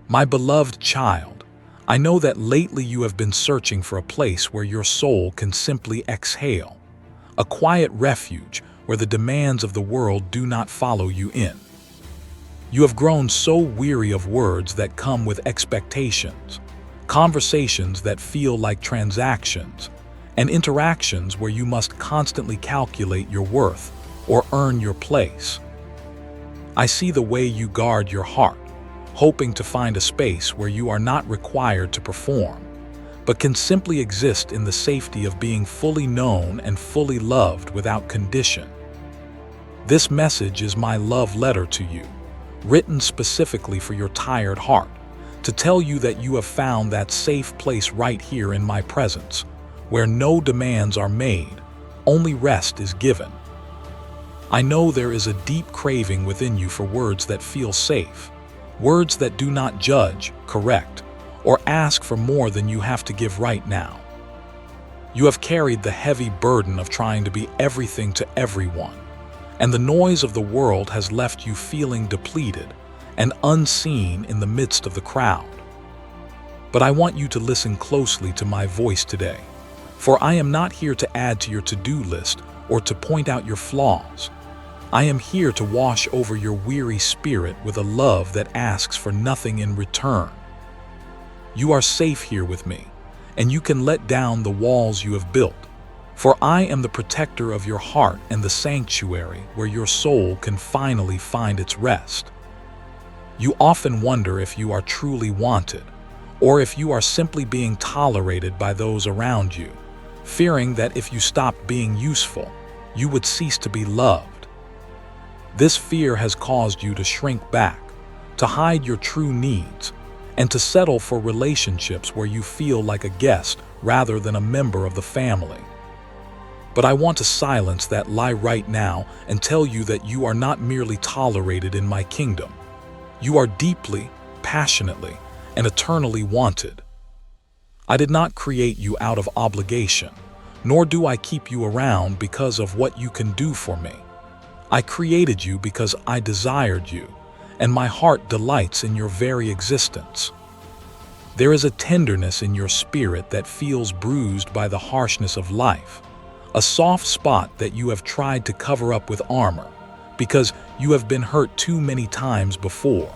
My beloved child, I know that lately you have been searching for a place where your soul can simply exhale, a quiet refuge where the demands of the world do not follow you in. You have grown so weary of words that come with expectations, conversations that feel like transactions, and interactions where you must constantly calculate your worth or earn your place. I see the way you guard your heart, hoping to find a space where you are not required to perform, but can simply exist in the safety of being fully known and fully loved without condition. This message is my love letter to you, written specifically for your tired heart, to tell you that you have found that safe place right here in my presence, where no demands are made, only rest is given. I know there is a deep craving within you for words that feel safe, words that do not judge, correct, or ask for more than you have to give right now. You have carried the heavy burden of trying to be everything to everyone, and the noise of the world has left you feeling depleted and unseen in the midst of the crowd. But I want you to listen closely to my voice today, for I am not here to add to your to-do list or to point out your flaws. I am here to wash over your weary spirit with a love that asks for nothing in return. You are safe here with me, and you can let down the walls you have built, for I am the protector of your heart and the sanctuary where your soul can finally find its rest. You often wonder if you are truly wanted, or if you are simply being tolerated by those around you, fearing that if you stopped being useful, you would cease to be loved. This fear has caused you to shrink back, to hide your true needs, and to settle for relationships where you feel like a guest rather than a member of the family. But I want to silence that lie right now and tell you that you are not merely tolerated in my kingdom. You are deeply, passionately, and eternally wanted. I did not create you out of obligation, nor do I keep you around because of what you can do for me. I created you because I desired you, and my heart delights in your very existence. There is a tenderness in your spirit that feels bruised by the harshness of life, a soft spot that you have tried to cover up with armor, because you have been hurt too many times before.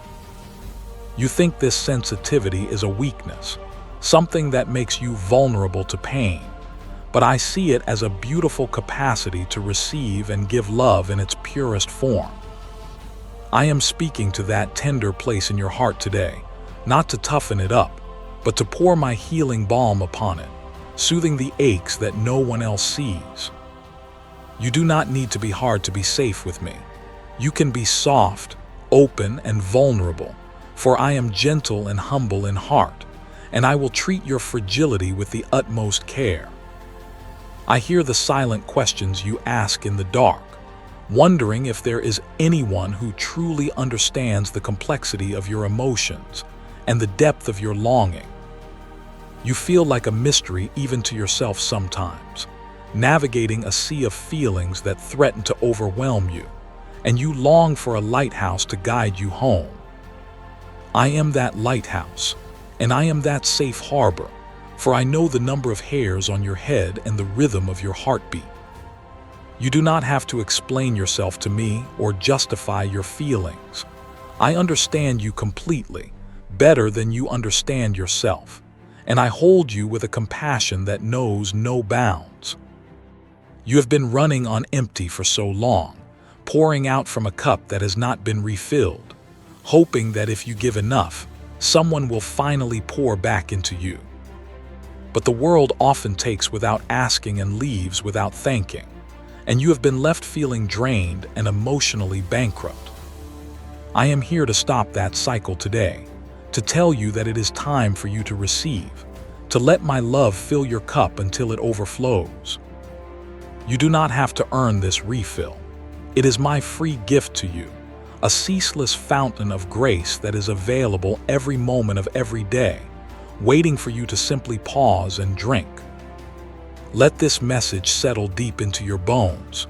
You think this sensitivity is a weakness, something that makes you vulnerable to pain, but I see it as a beautiful capacity to receive and give love in its purest form. I am speaking to that tender place in your heart today, not to toughen it up, but to pour my healing balm upon it, soothing the aches that no one else sees. You do not need to be hard to be safe with me. You can be soft, open, and vulnerable, for I am gentle and humble in heart, and I will treat your fragility with the utmost care. I hear the silent questions you ask in the dark, wondering if there is anyone who truly understands the complexity of your emotions and the depth of your longing. You feel like a mystery even to yourself sometimes, navigating a sea of feelings that threaten to overwhelm you, and you long for a lighthouse to guide you home. I am that lighthouse, and I am that safe harbor, for I know the number of hairs on your head and the rhythm of your heartbeat. You do not have to explain yourself to me or justify your feelings. I understand you completely, better than you understand yourself, and I hold you with a compassion that knows no bounds. You have been running on empty for so long, pouring out from a cup that has not been refilled, hoping that if you give enough, someone will finally pour back into you. But the world often takes without asking and leaves without thanking, and you have been left feeling drained and emotionally bankrupt. I am here to stop that cycle today, to tell you that it is time for you to receive, to let my love fill your cup until it overflows. You do not have to earn this refill. It is my free gift to you, a ceaseless fountain of grace that is available every moment of every day, waiting for you to simply pause and drink. Let this message settle deep into your bones.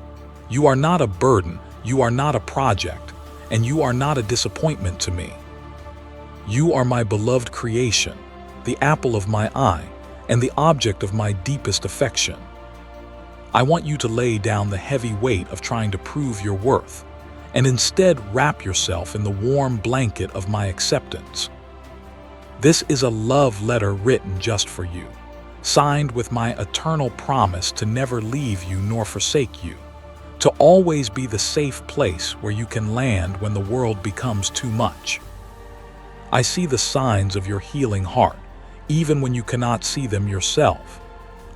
You are not a burden, you are not a project, and you are not a disappointment to me. You are my beloved creation, the apple of my eye, and the object of my deepest affection. I want you to lay down the heavy weight of trying to prove your worth, and instead wrap yourself in the warm blanket of my acceptance. This is a love letter written just for you, signed with my eternal promise to never leave you nor forsake you, to always be the safe place where you can land when the world becomes too much. I see the signs of your healing heart, even when you cannot see them yourself.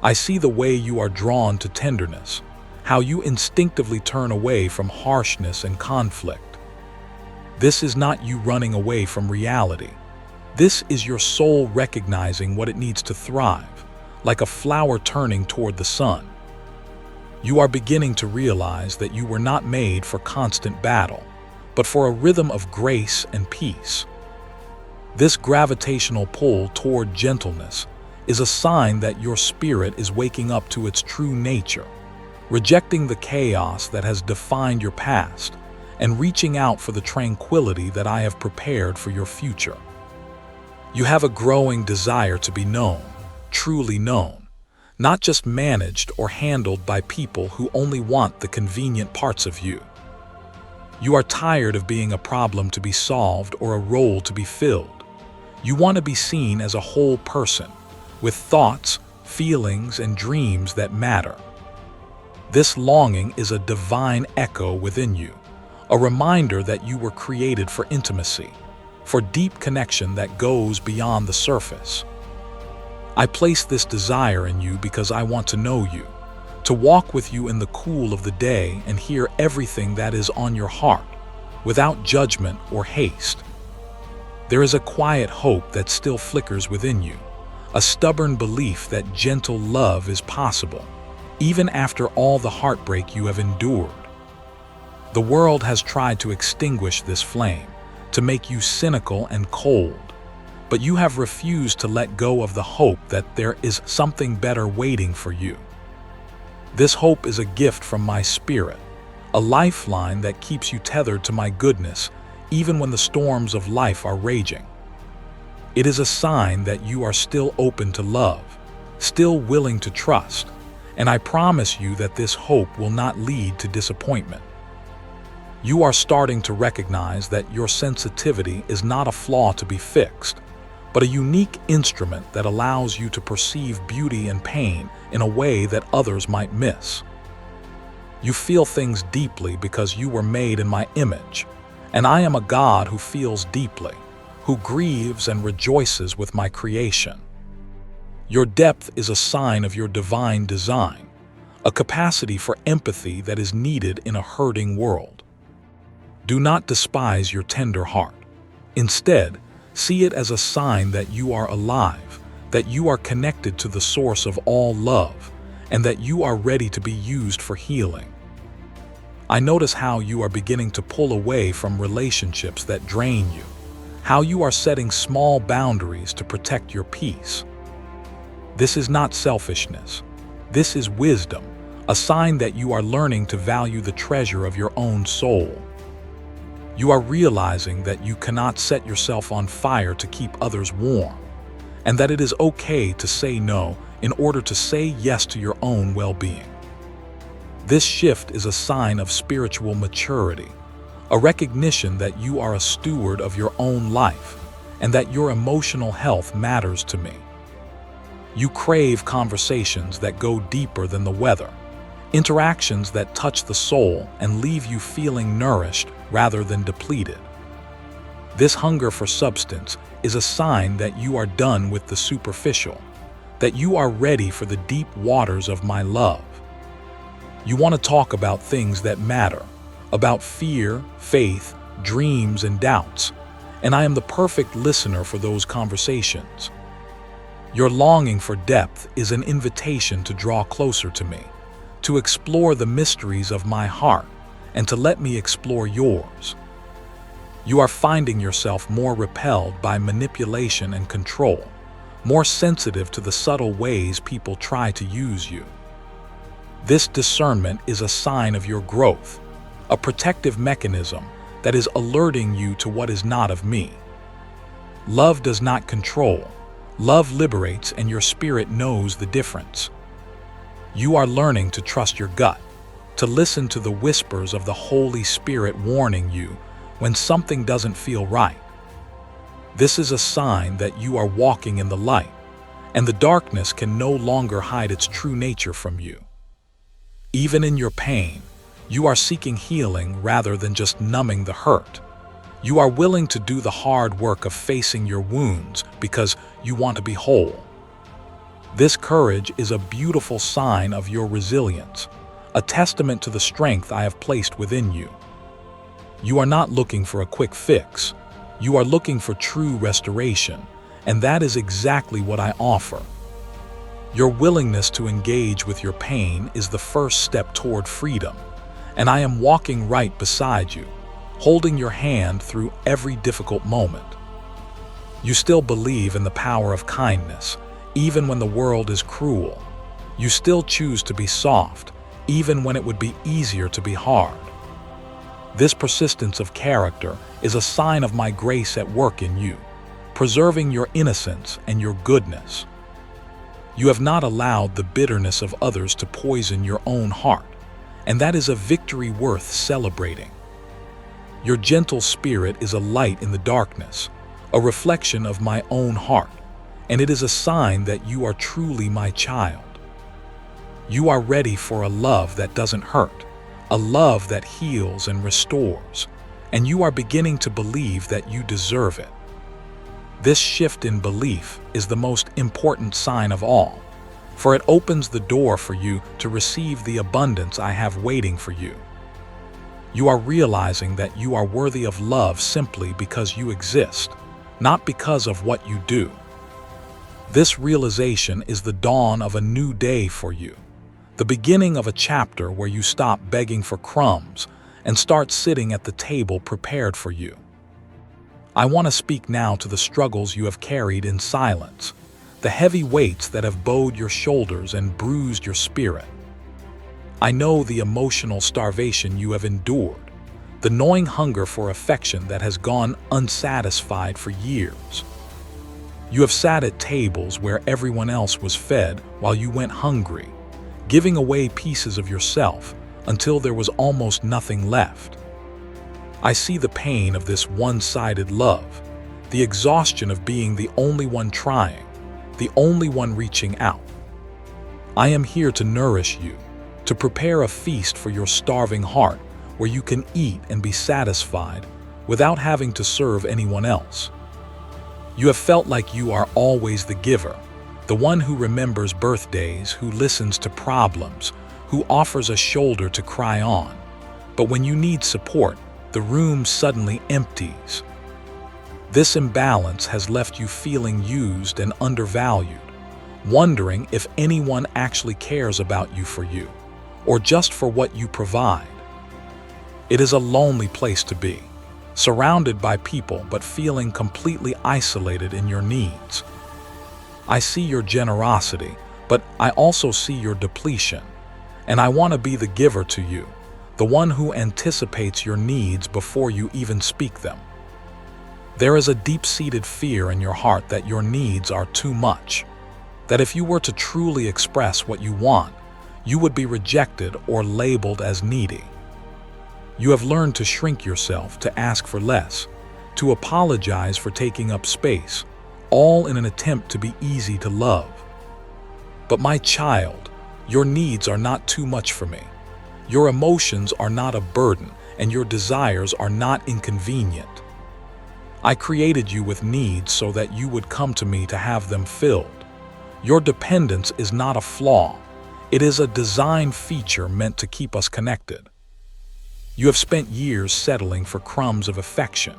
I see the way you are drawn to tenderness, how you instinctively turn away from harshness and conflict. This is not you running away from reality. This is your soul recognizing what it needs to thrive, like a flower turning toward the sun. You are beginning to realize that you were not made for constant battle, but for a rhythm of grace and peace. This gravitational pull toward gentleness is a sign that your spirit is waking up to its true nature, rejecting the chaos that has defined your past and reaching out for the tranquility that I have prepared for your future. You have a growing desire to be known, truly known, not just managed or handled by people who only want the convenient parts of you. You are tired of being a problem to be solved or a role to be filled. You want to be seen as a whole person, with thoughts, feelings, and dreams that matter. This longing is a divine echo within you, a reminder that you were created for intimacy, for deep connection that goes beyond the surface. I place this desire in you because I want to know you, to walk with you in the cool of the day and hear everything that is on your heart, without judgment or haste. There is a quiet hope that still flickers within you, a stubborn belief that gentle love is possible, even after all the heartbreak you have endured. The world has tried to extinguish this flame, to make you cynical and cold, but you have refused to let go of the hope that there is something better waiting for you. This hope is a gift from my spirit, a lifeline that keeps you tethered to my goodness, even when the storms of life are raging. It is a sign that you are still open to love, still willing to trust, and I promise you that this hope will not lead to disappointment. You are starting to recognize that your sensitivity is not a flaw to be fixed, but a unique instrument that allows you to perceive beauty and pain in a way that others might miss. You feel things deeply because you were made in my image, and I am a God who feels deeply, who grieves and rejoices with my creation. Your depth is a sign of your divine design, a capacity for empathy that is needed in a hurting world. Do not despise your tender heart. Instead, see it as a sign that you are alive, that you are connected to the source of all love, and that you are ready to be used for healing. I notice how you are beginning to pull away from relationships that drain you, how you are setting small boundaries to protect your peace. This is not selfishness. This is wisdom, a sign that you are learning to value the treasure of your own soul. You are realizing that you cannot set yourself on fire to keep others warm, and that it is okay to say no in order to say yes to your own well-being. This shift is a sign of spiritual maturity, a recognition that you are a steward of your own life and that your emotional health matters to me. You crave conversations that go deeper than the weather, interactions that touch the soul and leave you feeling nourished rather than depleted. This hunger for substance is a sign that you are done with the superficial, that you are ready for the deep waters of my love. You want to talk about things that matter, about fear, faith, dreams, and doubts, and I am the perfect listener for those conversations. Your longing for depth is an invitation to draw closer to me, to explore the mysteries of my heart, and to let me explore yours. You are finding yourself more repelled by manipulation and control, more sensitive to the subtle ways people try to use you. This discernment is a sign of your growth, a protective mechanism that is alerting you to what is not of me. Love does not control. Love liberates, and your spirit knows the difference. You are learning to trust your gut, to listen to the whispers of the Holy Spirit warning you when something doesn't feel right. This is a sign that you are walking in the light, and the darkness can no longer hide its true nature from you. Even in your pain, you are seeking healing rather than just numbing the hurt. You are willing to do the hard work of facing your wounds because you want to be whole. This courage is a beautiful sign of your resilience, a testament to the strength I have placed within you. You are not looking for a quick fix. You are looking for true restoration, and that is exactly what I offer. Your willingness to engage with your pain is the first step toward freedom, and I am walking right beside you, holding your hand through every difficult moment. You still believe in the power of kindness, even when the world is cruel. You still choose to be soft, even when it would be easier to be hard. This persistence of character is a sign of my grace at work in you, preserving your innocence and your goodness. You have not allowed the bitterness of others to poison your own heart, and that is a victory worth celebrating. Your gentle spirit is a light in the darkness, a reflection of my own heart, and it is a sign that you are truly my child. You are ready for a love that doesn't hurt, a love that heals and restores, and you are beginning to believe that you deserve it. This shift in belief is the most important sign of all, for it opens the door for you to receive the abundance I have waiting for you. You are realizing that you are worthy of love simply because you exist, not because of what you do. This realization is the dawn of a new day for you, the beginning of a chapter where you stop begging for crumbs and start sitting at the table prepared for you. I want to speak now to the struggles you have carried in silence, the heavy weights that have bowed your shoulders and bruised your spirit. I know the emotional starvation you have endured, the gnawing hunger for affection that has gone unsatisfied for years. You have sat at tables where everyone else was fed while you went hungry, giving away pieces of yourself until there was almost nothing left. I see the pain of this one-sided love, the exhaustion of being the only one trying, the only one reaching out. I am here to nourish you, to prepare a feast for your starving heart where you can eat and be satisfied without having to serve anyone else. You have felt like you are always the giver, the one who remembers birthdays, who listens to problems, who offers a shoulder to cry on. But when you need support, the room suddenly empties. This imbalance has left you feeling used and undervalued, wondering if anyone actually cares about you for you, or just for what you provide. It is a lonely place to be, surrounded by people but feeling completely isolated in your needs. I see your generosity, but I also see your depletion, and I want to be the giver to you, the one who anticipates your needs before you even speak them. There is a deep-seated fear in your heart that your needs are too much, that if you were to truly express what you want, you would be rejected or labeled as needy. You have learned to shrink yourself, to ask for less, to apologize for taking up space, all in an attempt to be easy to love. But my child, your needs are not too much for me. Your emotions are not a burden, and your desires are not inconvenient. I created you with needs so that you would come to me to have them filled. Your dependence is not a flaw. It is a design feature meant to keep us connected. You have spent years settling for crumbs of affection,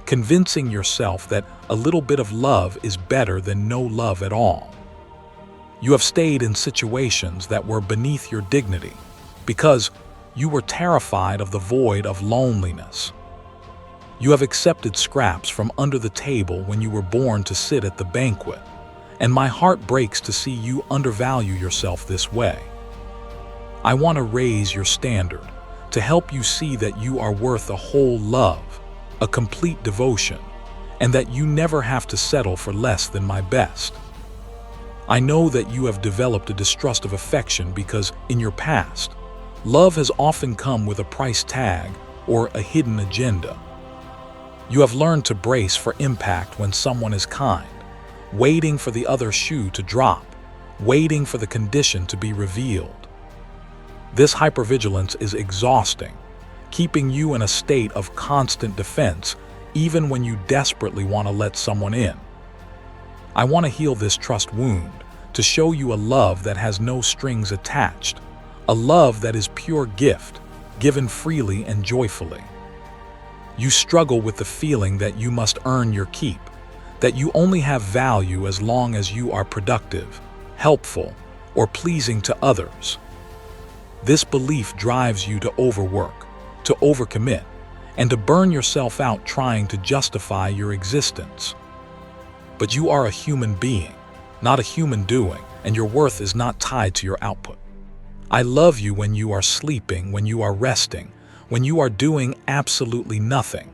convincing yourself that a little bit of love is better than no love at all. You have stayed in situations that were beneath your dignity because you were terrified of the void of loneliness. You have accepted scraps from under the table when you were born to sit at the banquet, and my heart breaks to see you undervalue yourself this way. I want to raise your standard, to help you see that you are worth a whole love, a complete devotion, and that you never have to settle for less than my best. I know that you have developed a distrust of affection because, in your past, love has often come with a price tag or a hidden agenda. You have learned to brace for impact when someone is kind, waiting for the other shoe to drop, waiting for the condition to be revealed. This hypervigilance is exhausting, keeping you in a state of constant defense even when you desperately want to let someone in. I want to heal this trust wound, to show you a love that has no strings attached, a love that is pure gift, given freely and joyfully. You struggle with the feeling that you must earn your keep, that you only have value as long as you are productive, helpful, or pleasing to others. This belief drives you to overwork, to overcommit, and to burn yourself out trying to justify your existence. But you are a human being, not a human doing, and your worth is not tied to your output. I love you when you are sleeping, when you are resting, when you are doing absolutely nothing.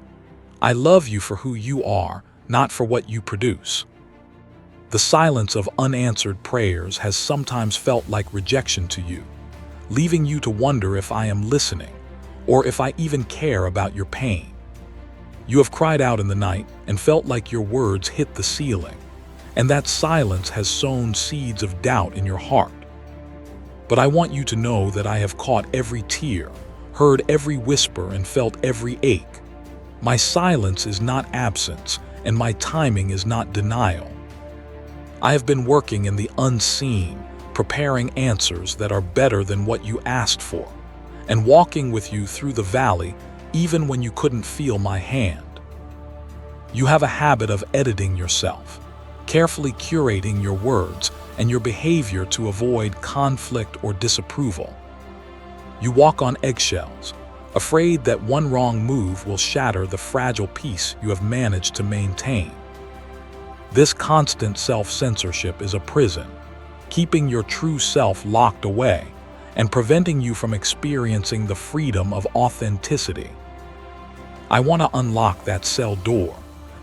I love you for who you are, not for what you produce. The silence of unanswered prayers has sometimes felt like rejection to you, leaving you to wonder if I am listening, or if I even care about your pain. You have cried out in the night and felt like your words hit the ceiling, and that silence has sown seeds of doubt in your heart. But I want you to know that I have caught every tear, heard every whisper, and felt every ache. My silence is not absence, and my timing is not denial. I have been working in the unseen, preparing answers that are better than what you asked for, and walking with you through the valley even when you couldn't feel my hand. You have a habit of editing yourself, carefully curating your words and your behavior to avoid conflict or disapproval. You walk on eggshells, afraid that one wrong move will shatter the fragile peace you have managed to maintain. This constant self-censorship is a prison, keeping your true self locked away and preventing you from experiencing the freedom of authenticity. I want to unlock that cell door,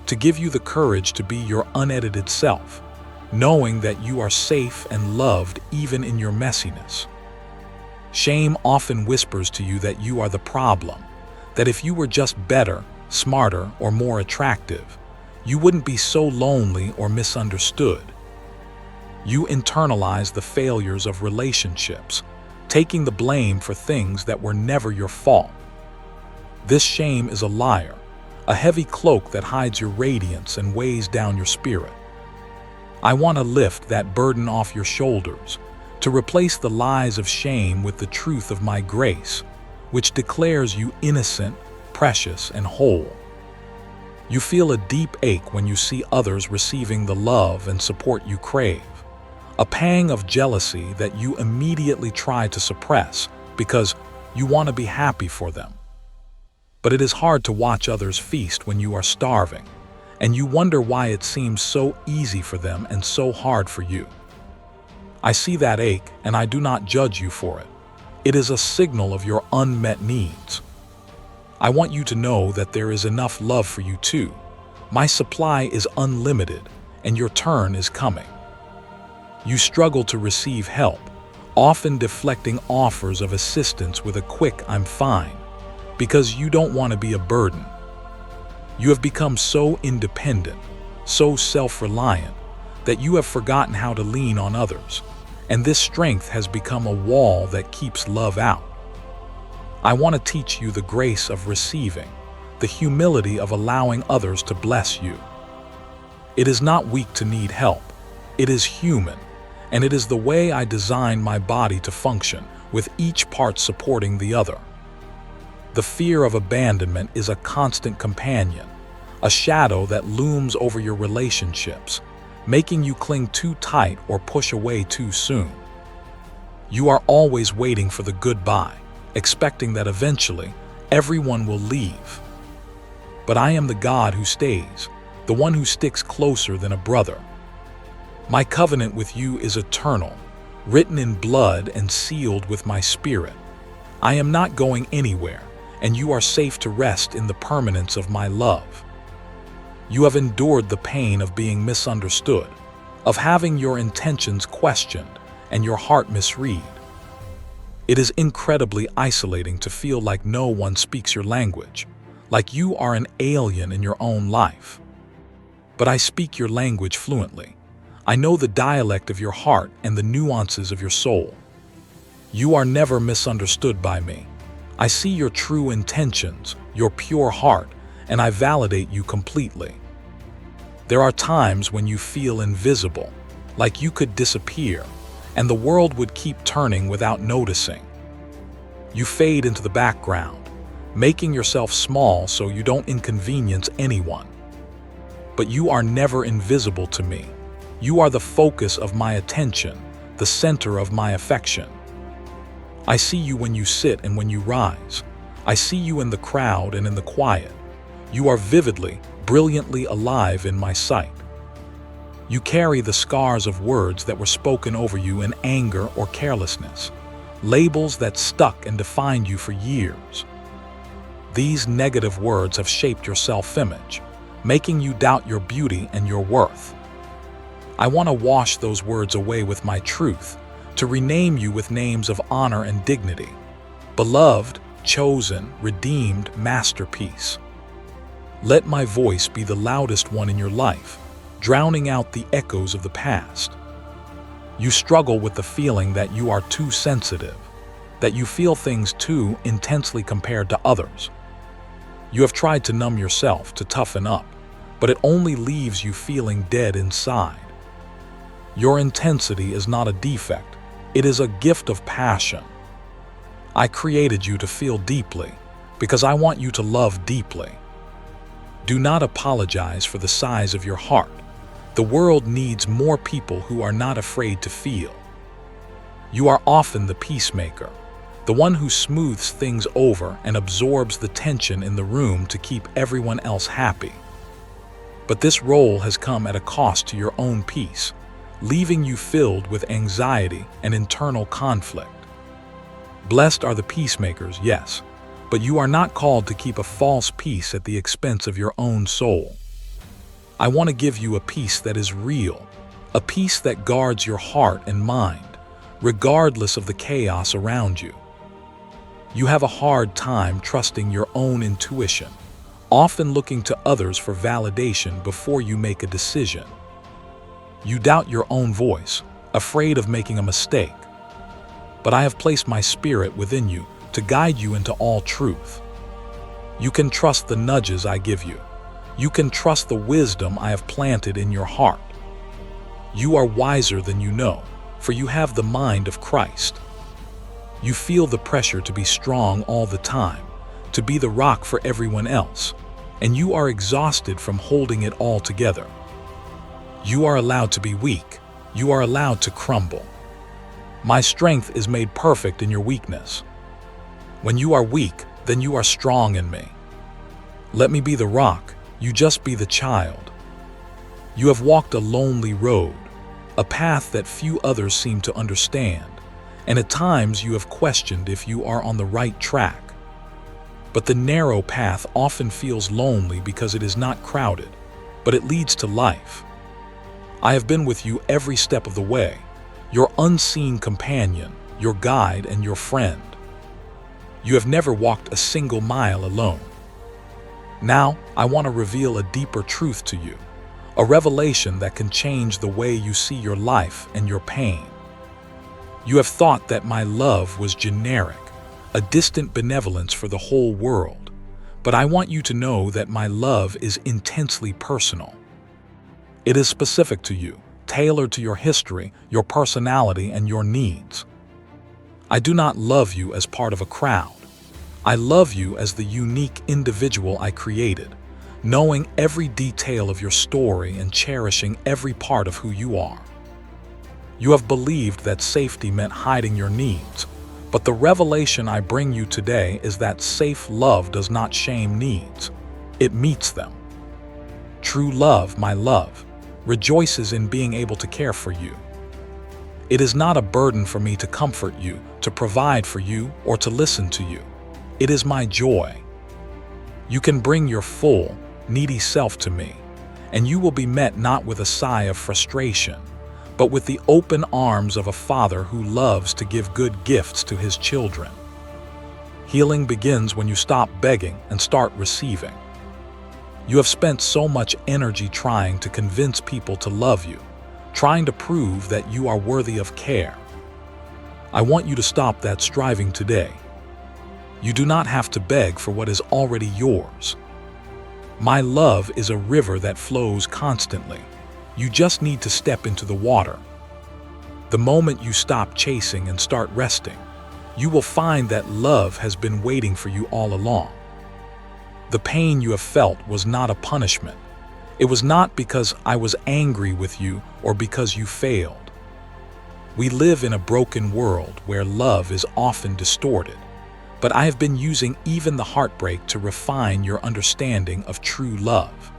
to give you the courage to be your unedited self, knowing that you are safe and loved even in your messiness. Shame often whispers to you that you are the problem, that if you were just better, smarter, or more attractive, you wouldn't be so lonely or misunderstood. You internalize the failures of relationships, taking the blame for things that were never your fault. This shame is a liar, a heavy cloak that hides your radiance and weighs down your spirit. I want to lift that burden off your shoulders, to replace the lies of shame with the truth of my grace, which declares you innocent, precious, and whole. You feel a deep ache when you see others receiving the love and support you crave, a pang of jealousy that you immediately try to suppress because you want to be happy for them. But it is hard to watch others feast when you are starving, and you wonder why it seems so easy for them and so hard for you. I see that ache, and I do not judge you for it. It is a signal of your unmet needs. I want you to know that there is enough love for you too. My supply is unlimited, and your turn is coming. You struggle to receive help, often deflecting offers of assistance with a quick "I'm fine," because you don't want to be a burden. You have become so independent, so self-reliant, that you have forgotten how to lean on others, and this strength has become a wall that keeps love out. I want to teach you the grace of receiving, the humility of allowing others to bless you. It is not weak to need help. It is human, and it is the way I designed my body to function, with each part supporting the other. The fear of abandonment is a constant companion, a shadow that looms over your relationships, making you cling too tight or push away too soon. You are always waiting for the goodbye, expecting that eventually everyone will leave. But I am the God who stays, the one who sticks closer than a brother. My covenant with you is eternal, written in blood and sealed with my spirit. I am not going anywhere, and you are safe to rest in the permanence of my love. You have endured the pain of being misunderstood, of having your intentions questioned and your heart misread. It is incredibly isolating to feel like no one speaks your language, like you are an alien in your own life. But I speak your language fluently. I know the dialect of your heart and the nuances of your soul. You are never misunderstood by me. I see your true intentions, your pure heart, and I validate you completely. There are times when you feel invisible, like you could disappear, and the world would keep turning without noticing. You fade into the background, making yourself small so you don't inconvenience anyone. But you are never invisible to me. You are the focus of my attention, the center of my affection. I see you when you sit and when you rise. I see you in the crowd and in the quiet. You are vividly, brilliantly alive in my sight. You carry the scars of words that were spoken over you in anger or carelessness, labels that stuck and defined you for years. These negative words have shaped your self-image, making you doubt your beauty and your worth. I want to wash those words away with my truth, to rename you with names of honor and dignity. Beloved, chosen, redeemed masterpiece. Let my voice be the loudest one in your life, drowning out the echoes of the past. You struggle with the feeling that you are too sensitive, that you feel things too intensely compared to others. You have tried to numb yourself, to toughen up, but it only leaves you feeling dead inside. Your intensity is not a defect, it is a gift of passion. I created you to feel deeply, because I want you to love deeply. Do not apologize for the size of your heart. The world needs more people who are not afraid to feel. You are often the peacemaker, the one who smooths things over and absorbs the tension in the room to keep everyone else happy. But this role has come at a cost to your own peace, leaving you filled with anxiety and internal conflict. Blessed are the peacemakers, yes, but you are not called to keep a false peace at the expense of your own soul. I want to give you a peace that is real, a peace that guards your heart and mind, regardless of the chaos around you. You have a hard time trusting your own intuition, often looking to others for validation before you make a decision. You doubt your own voice, afraid of making a mistake. But I have placed my spirit within you to guide you into all truth. You can trust the nudges I give you. You can trust the wisdom I have planted in your heart. You are wiser than you know, for you have the mind of Christ. You feel the pressure to be strong all the time, to be the rock for everyone else, and you are exhausted from holding it all together. You are allowed to be weak. You are allowed to crumble. My strength is made perfect in your weakness. When you are weak, then you are strong in me. Let me be the rock, you just be the child. You have walked a lonely road, a path that few others seem to understand, and at times you have questioned if you are on the right track. But the narrow path often feels lonely because it is not crowded, but it leads to life. I have been with you every step of the way, your unseen companion, your guide, and your friend. You have never walked a single mile alone. Now, I want to reveal a deeper truth to you, a revelation that can change the way you see your life and your pain. You have thought that my love was generic, a distant benevolence for the whole world, but I want you to know that my love is intensely personal. It is specific to you, tailored to your history, your personality, and your needs. I do not love you as part of a crowd. I love you as the unique individual I created, knowing every detail of your story and cherishing every part of who you are. You have believed that safety meant hiding your needs, but the revelation I bring you today is that safe love does not shame needs. It meets them. True love, my love, rejoices in being able to care for you. It is not a burden for me to comfort you, to provide for you, or to listen to you. It is my joy. You can bring your full, needy self to me, and you will be met not with a sigh of frustration, but with the open arms of a father who loves to give good gifts to his children. Healing begins when you stop begging and start receiving. You have spent so much energy trying to convince people to love you, trying to prove that you are worthy of care. I want you to stop that striving today. You do not have to beg for what is already yours. My love is a river that flows constantly. You just need to step into the water. The moment you stop chasing and start resting, you will find that love has been waiting for you all along. The pain you have felt was not a punishment. It was not because I was angry with you or because you failed. We live in a broken world where love is often distorted, but I have been using even the heartbreak to refine your understanding of true love.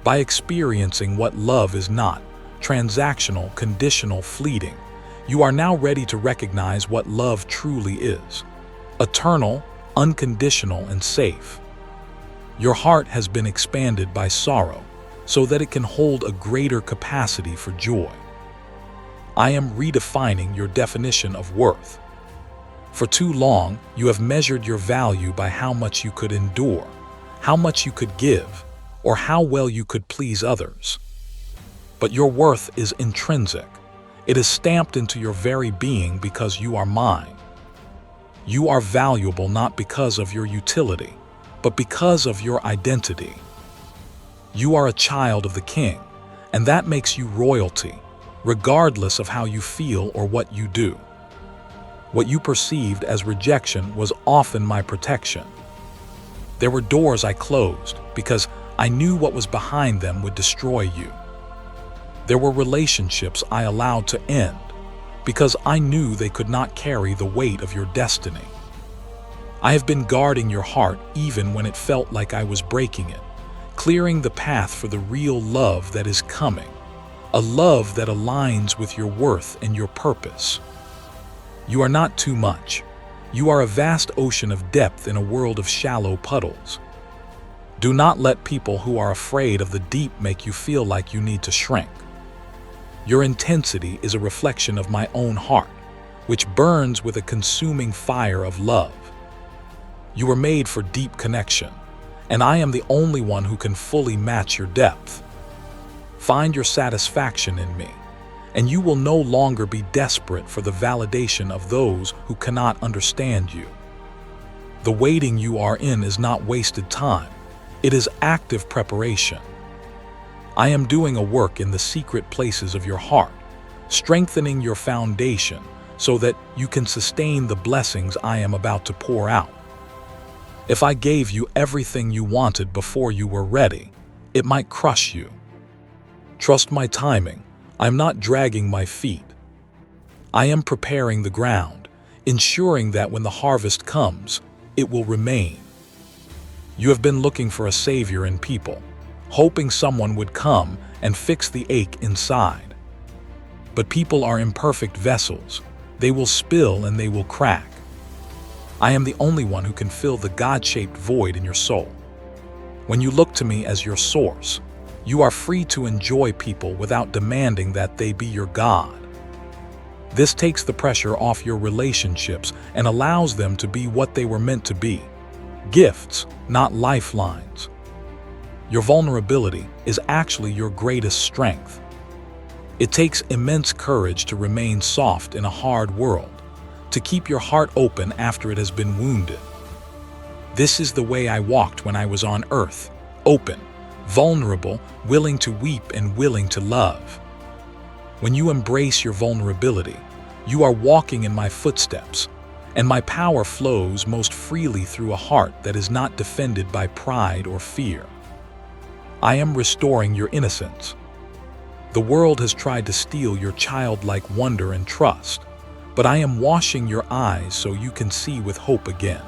By experiencing what love is not, transactional, conditional, fleeting, you are now ready to recognize what love truly is: eternal, unconditional, and safe. Your heart has been expanded by sorrow so that it can hold a greater capacity for joy. I am redefining your definition of worth. For too long, you have measured your value by how much you could endure, how much you could give, or how well you could please others. But your worth is intrinsic. It is stamped into your very being because you are mine. You are valuable not because of your utility, but because of your identity. You are a child of the King, and that makes you royalty, regardless of how you feel or what you do. What you perceived as rejection was often my protection. There were doors I closed because I knew what was behind them would destroy you. There were relationships I allowed to end because I knew they could not carry the weight of your destiny. I have been guarding your heart even when it felt like I was breaking it, clearing the path for the real love that is coming, a love that aligns with your worth and your purpose. You are not too much. You are a vast ocean of depth in a world of shallow puddles. Do not let people who are afraid of the deep make you feel like you need to shrink. Your intensity is a reflection of my own heart, which burns with a consuming fire of love. You were made for deep connection, and I am the only one who can fully match your depth. Find your satisfaction in me, and you will no longer be desperate for the validation of those who cannot understand you. The waiting you are in is not wasted time. It is active preparation. I am doing a work in the secret places of your heart, strengthening your foundation so that you can sustain the blessings I am about to pour out. If I gave you everything you wanted before you were ready, it might crush you. Trust my timing. I'm not dragging my feet. I am preparing the ground, ensuring that when the harvest comes, it will remain. You have been looking for a savior in people, hoping someone would come and fix the ache inside. But people are imperfect vessels. They will spill and they will crack. I am the only one who can fill the God-shaped void in your soul. When you look to me as your source, you are free to enjoy people without demanding that they be your God. This takes the pressure off your relationships and allows them to be what they were meant to be: gifts, not lifelines. Your vulnerability is actually your greatest strength. It takes immense courage to remain soft in a hard world, to keep your heart open after it has been wounded. This is the way I walked when I was on earth: open, vulnerable, willing to weep and willing to love. When you embrace your vulnerability, you are walking in my footsteps, and my power flows most freely through a heart that is not defended by pride or fear. I am restoring your innocence. The world has tried to steal your childlike wonder and trust, but I am washing your eyes so you can see with hope again.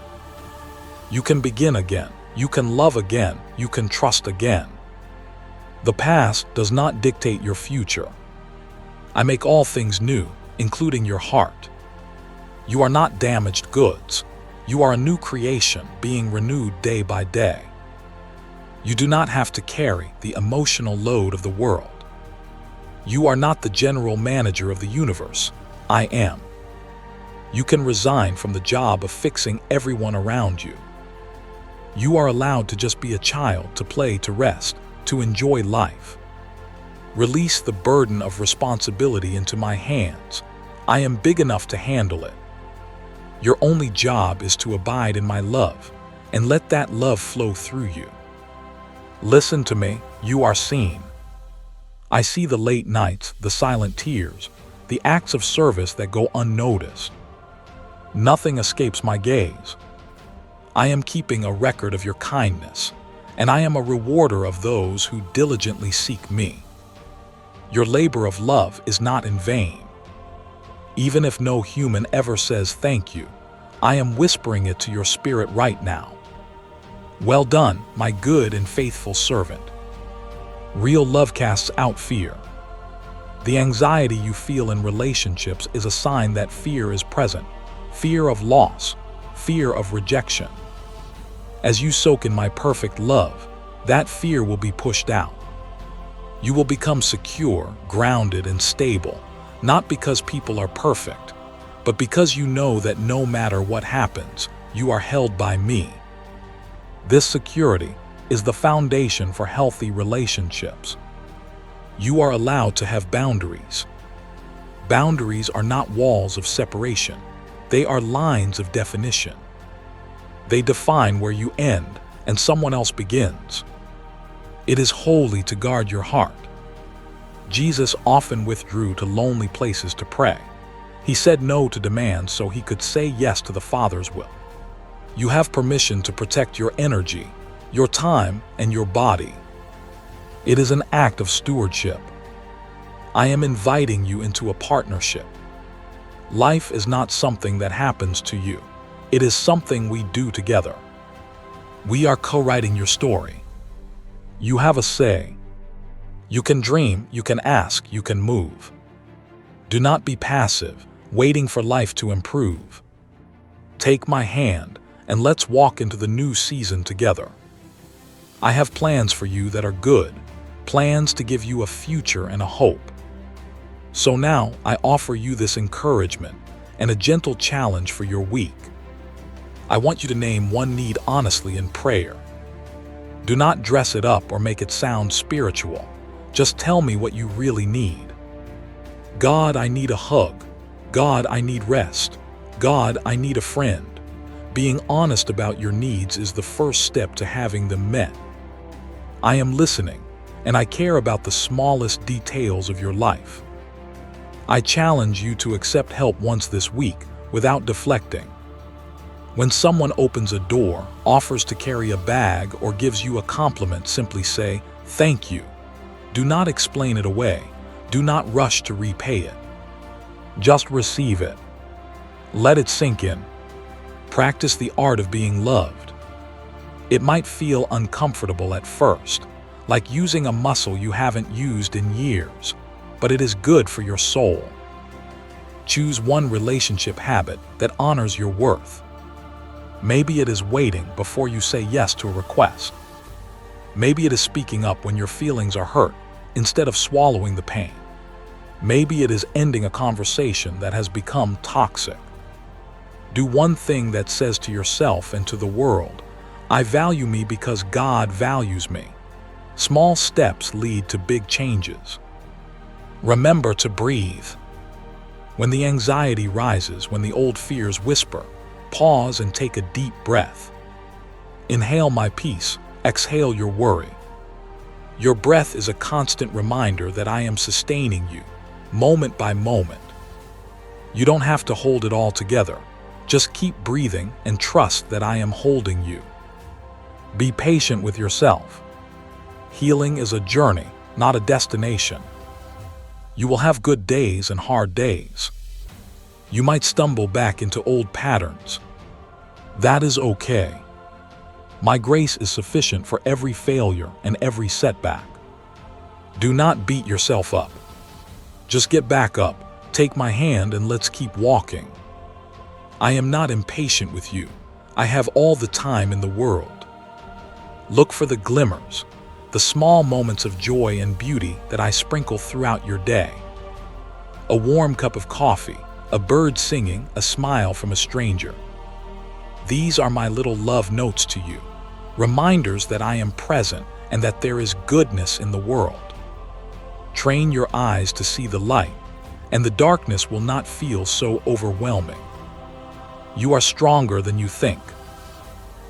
You can begin again. You can love again. You can trust again. The past does not dictate your future. I make all things new, including your heart. You are not damaged goods. You are a new creation being renewed day by day. You do not have to carry the emotional load of the world. You are not the general manager of the universe. I am. You can resign from the job of fixing everyone around you. You are allowed to just be a child, to play, to rest, to enjoy life. Release the burden of responsibility into my hands. I am big enough to handle it. Your only job is to abide in my love and let that love flow through you. Listen to me, you are seen. I see the late nights, the silent tears, the acts of service that go unnoticed. Nothing escapes my gaze. I am keeping a record of your kindness, and I am a rewarder of those who diligently seek me. Your labor of love is not in vain. Even if no human ever says thank you, I am whispering it to your spirit right now. Well done, my good and faithful servant. Real love casts out fear. The anxiety you feel in relationships is a sign that fear is present. Fear of loss, fear of rejection. As you soak in my perfect love, that fear will be pushed out. You will become secure, grounded, and stable, not because people are perfect, but because you know that no matter what happens, you are held by me. This security is the foundation for healthy relationships. You are allowed to have boundaries. Boundaries are not walls of separation. They are lines of definition. They define where you end and someone else begins. It is holy to guard your heart. Jesus often withdrew to lonely places to pray. He said no to demands so he could say yes to the Father's will. You have permission to protect your energy, your time, and your body. It is an act of stewardship. I am inviting you into a partnership. Life is not something that happens to you. It is something we do together. We are co-writing your story. You have a say. You can dream, you can ask, you can move. Do not be passive, waiting for life to improve. Take my hand, and let's walk into the new season together. I have plans for you that are good, plans to give you a future and a hope. So now I offer you this encouragement and a gentle challenge for your week. I want you to name one need honestly in prayer. Do not dress it up or make it sound spiritual. Just tell me what you really need. God, I need a hug. God, I need rest. God, I need a friend. Being honest about your needs is the first step to having them met. I am listening, and I care about the smallest details of your life. I challenge you to accept help once this week without deflecting. When someone opens a door, offers to carry a bag, or gives you a compliment, simply say, "Thank you." Do not explain it away. Do not rush to repay it. Just receive it. Let it sink in. Practice the art of being loved. It might feel uncomfortable at first, like using a muscle you haven't used in years, but it is good for your soul. Choose one relationship habit that honors your worth. Maybe it is waiting before you say yes to a request. Maybe it is speaking up when your feelings are hurt instead of swallowing the pain. Maybe it is ending a conversation that has become toxic. Do one thing that says to yourself and to the world, "I value me because God values me." Small steps lead to big changes. Remember to breathe. When the anxiety rises, when the old fears whisper, pause and take a deep breath. Inhale my peace, exhale your worry. Your breath is a constant reminder that I am sustaining you, moment by moment. You don't have to hold it all together. Just keep breathing and trust that I am holding you. Be patient with yourself. Healing is a journey, not a destination. You will have good days and hard days. You might stumble back into old patterns. That is okay. My grace is sufficient for every failure and every setback. Do not beat yourself up. Just get back up, take my hand, and let's keep walking. I am not impatient with you. I have all the time in the world. Look for the glimmers, the small moments of joy and beauty that I sprinkle throughout your day. A warm cup of coffee, a bird singing, a smile from a stranger. These are my little love notes to you, reminders that I am present and that there is goodness in the world. Train your eyes to see the light, and the darkness will not feel so overwhelming. You are stronger than you think.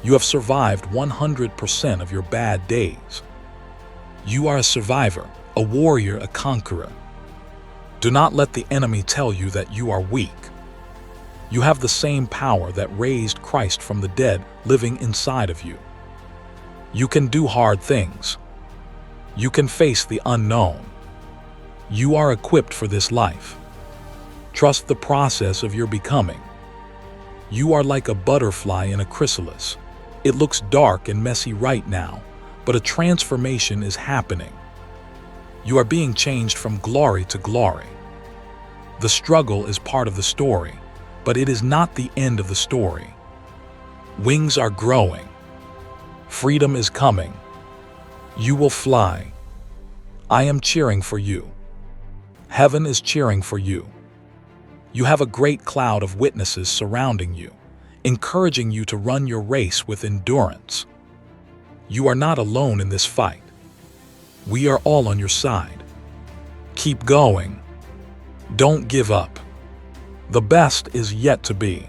You have survived 100% of your bad days. You are a survivor, a warrior, a conqueror. Do not let the enemy tell you that you are weak. You have the same power that raised Christ from the dead living inside of you. You can do hard things. You can face the unknown. You are equipped for this life. Trust the process of your becoming. You are like a butterfly in a chrysalis. It looks dark and messy right now, but a transformation is happening. You are being changed from glory to glory. The struggle is part of the story, but it is not the end of the story. Wings are growing. Freedom is coming. You will fly. I am cheering for you. Heaven is cheering for you. You have a great cloud of witnesses surrounding you, encouraging you to run your race with endurance. You are not alone in this fight. We are all on your side. Keep going. Don't give up. The best is yet to be.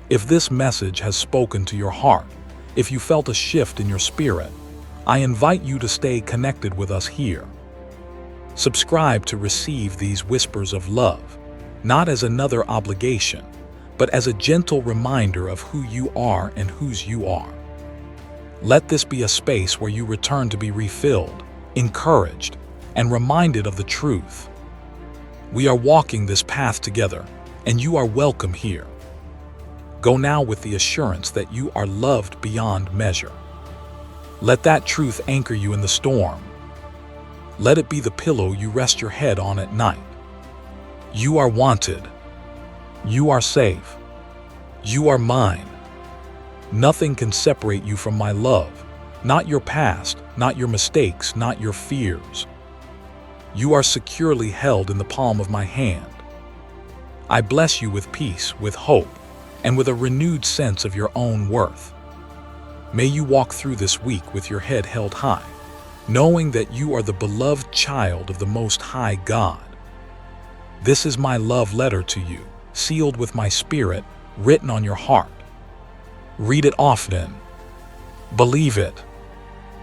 If this message has spoken to your heart, if you felt a shift in your spirit, I invite you to stay connected with us here. Subscribe to receive these whispers of love, not as another obligation, but as a gentle reminder of who you are and whose you are. Let this be a space where you return to be refilled, encouraged, and reminded of the truth. We are walking this path together, and you are welcome here. Go now with the assurance that you are loved beyond measure. Let that truth anchor you in the storm. Let it be the pillow you rest your head on at night. You are wanted. You are safe. You are mine. Nothing can separate you from my love, not your past, not your mistakes, not your fears. You are securely held in the palm of my hand. I bless you with peace, with hope, and with a renewed sense of your own worth. May you walk through this week with your head held high, knowing that you are the beloved child of the Most High God. This is my love letter to you, sealed with my spirit, written on your heart. Read it often. Believe it.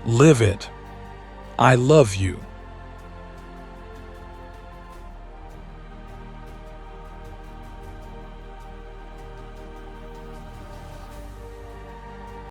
Live it. I love you.